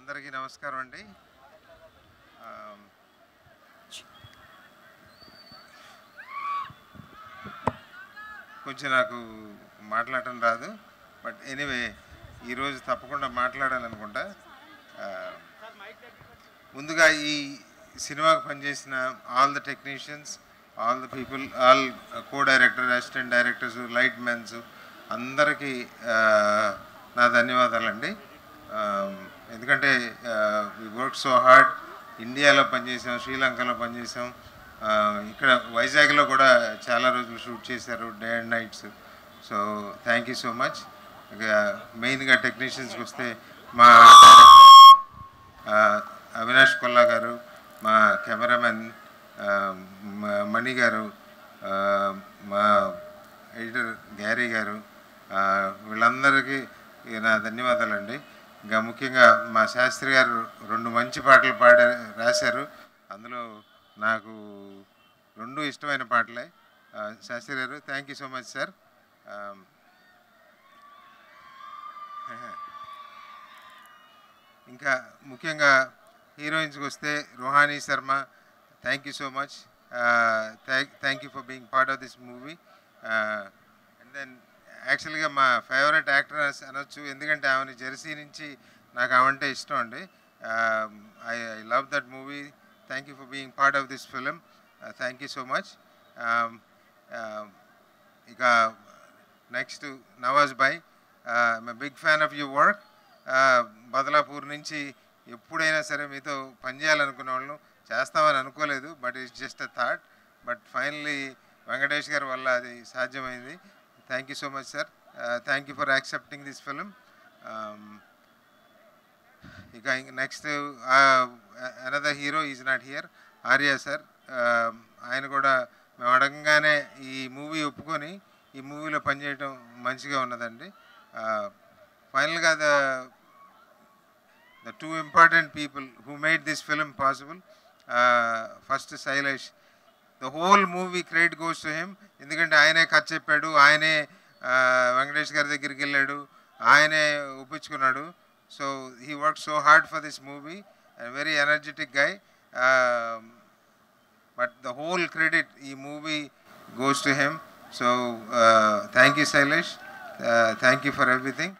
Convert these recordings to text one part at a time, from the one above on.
అందరికీ నమస్కారం అండి. కొంచెం నాకు మాట్లాడటం రాదు, బట్ ఎనీవే ఈరోజు తప్పకుండా మాట్లాడాలనుకుంటా. ముందుగా ఈ సినిమాకి పనిచేసిన all the technicians, all the people, all co director, assistant directors, light mens అందరికీ నా ధన్యవాదాలండి. ఎందుకంటే వి వర్క్ సో హార్డ్. ఇండియాలో పనిచేసాం, శ్రీలంకలో పనిచేసాం, ఇక్కడ వైజాగ్లో కూడా చాలా రోజులు షూట్ చేశారు, day and nights. So thank you so much. ఇక మెయిన్గా టెక్నీషియన్స్కి వస్తే మా అవినాష్ కొల్లా గారు, మా కెమెరామెన్ మణి గారు, మా ఎడిటర్ గ్యారీ గారు, వీళ్ళందరికీ నా ధన్యవాదాలండి. ఇంకా ముఖ్యంగా మా శాస్త్రి గారు 2 మంచి పాటలు రాశారు. అందులో నాకు 2 ఇష్టమైన పాటలే. శాస్త్రి గారు thank you so much sir. ఇంకా ముఖ్యంగా హీరోయిన్స్కి వస్తే Rohani Sharma, thank you so much. Thank you for being part of this movie. And then యాక్చువల్గా మా ఫేవరెట్ యాక్టర్ అనొచ్చు, ఎందుకంటే ఆమెని జెర్సీ నుంచి నాకు ఆమంటే ఇష్టం అండి. I love that movie. Thank you for being part of this film. Thank you so much. ఇక next Nawaz bhai, I'm big fan of your work. Badlapur నుంచి ఎప్పుడైనా సరే మీతో పనిచేయాలనుకున్న వాళ్ళను, చేస్తామని అనుకోలేదు, but it's just a thought. But finally Venkatesh గారి వల్ల అది సాధ్యమైంది. Thank you so much sir. Thank you for accepting this film. ఇక next another hero is not here, Arya sir. ఆయన కూడా మేము అడగంగానే ఈ మూవీ ఒప్పుకొని ఈ మూవీలో పనిచేయడం మంచిగా ఉన్నదండి. ఫైనల్గా the 2 important people who made this film possible, first Sailesh. The whole movie credit goes to him. ఎందుకంటే ఆయనే కథ చెప్పాడు, ఆయనే వెంకటేష్ గారి దగ్గరికి వెళ్ళాడు, ఆయనే ఒప్పించుకున్నాడు. So he worked so hard for this movie, a very energetic guy. But the whole credit ఈ movie goes to him. So thank you Sailesh. Thank you for everything.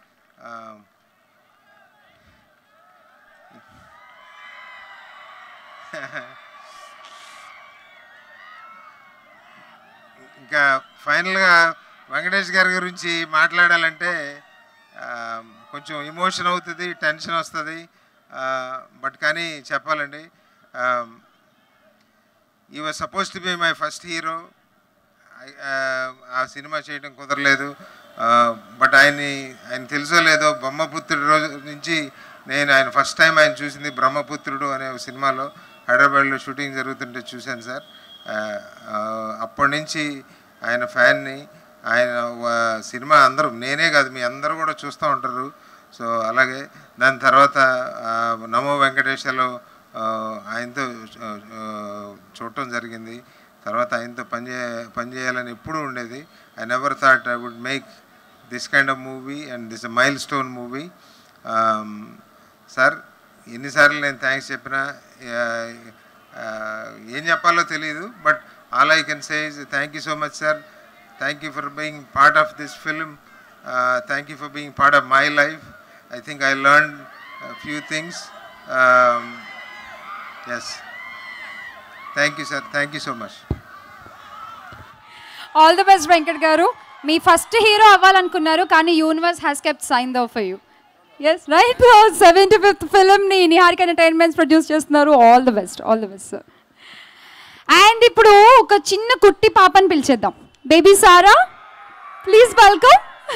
ఇంకా ఫైనల్గా వెంకటేష్ గారి గురించి మాట్లాడాలంటే కొంచెం ఎమోషన్ అవుతుంది, టెన్షన్ వస్తుంది, బట్ కానీ చెప్పాలండి. ఈ was suppose to be my first hero. ఆ సినిమా చేయడం కుదరలేదు, బట్ ఆయన తెలుసో లేదో బ్రహ్మపుత్రుడు రోజు నుంచి నేను ఆయన ఫస్ట్ టైం ఆయన చూసింది బ్రహ్మపుత్రుడు అనే సినిమాలో, హైదరాబాద్లో షూటింగ్ జరుగుతుంటే చూశాను సార్. అప్పటి నుంచి ఆయన ఫ్యాన్ని. ఆయన సినిమా అందరూ, నేనే కాదు మీ అందరూ కూడా చూస్తూ ఉంటారు. సో అలాగే దాని తర్వాత నమో వెంకటేశ్వరలో ఆయనతో చూడటం జరిగింది. తర్వాత ఆయనతో పనిచేయాలని ఎప్పుడూ ఉండేది. I never thought I would make this kind of movie and this a milestone movie. Sir ఎన్నిసార్లు నేను థ్యాంక్స్ చెప్పినా ఏం చెప్పాలో తెలియదు, but all I can say is thank you so much sir. Thank you for being part of this film. Thank you for being part of my life. I think I learned few things. Yes, thank you sir. Thank you so much. All the best Venkat గారు. మీ first hero అవ్వాలనుకున్నారు, కానీ universe has kept sign though for you. Yes right. 75th ఫిలింని Niharika entertainments produce చేస్తున్నారు. All the best, all the best sir. And ఇప్పుడు ఒక చిన్న కుట్టి పాపని పిలిచేద్దాం. Baby Sara, please welcome.